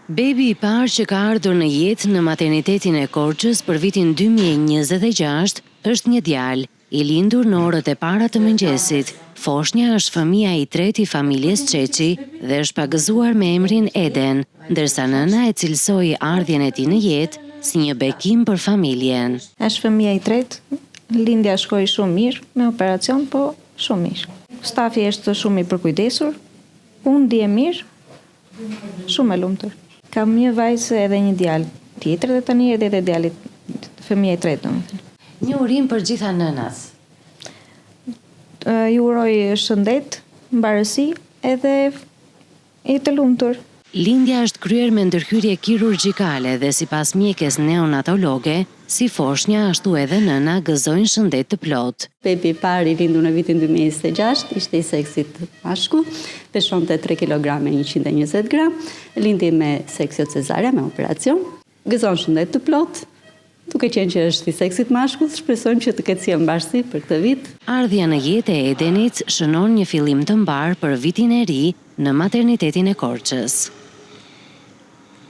Bebi i parë që ka ardhur në jetë në maternitetin e Korçës për vitin 2026 është një djalë, i lindur në orët e para të mëngjesit. Foshnja është fëmia i tretë i familjes Çeçi dhe është pagëzuar me emrin Eden, ndërsa nëna e cilësoi ardhjen e tij në jetë si një bekim për familjen. Është fëmia i tretë, lindja shkoi shumë mirë, me operacion, po shumë mirë. Stafi është shumë i përkujdesur, unë ndihem mirë, shumë e lumtur. Kam një vajzë edhe një djalë tjetër dhe tani edhe djali, fëmia i tretë domethënë. Një urim për gjitha nënat. Ju uroj shëndet, mbarësi edhe i të lumtur. Lindja është kryer me ndërhyrje kirurgjikale dhe sipas mjekes neonatologe, si foshnja ashtu edhe nëna gëzojnë shëndet të plotë. Bebi i parë i lindur në vitin 2026, ishte i seksit mashkull, peshonte 3 kg e 120 gram, lindi me seksio cesarea me operacion, gëzon shëndet të plotë. Duke qenë që është i seksit mashkull, shpresojmë që të ketë si mbarësi për këtë vit. Ardhja në jetë e Edenit shënon një fillim të mbar për vitin e ri në maternitetin e Korçës.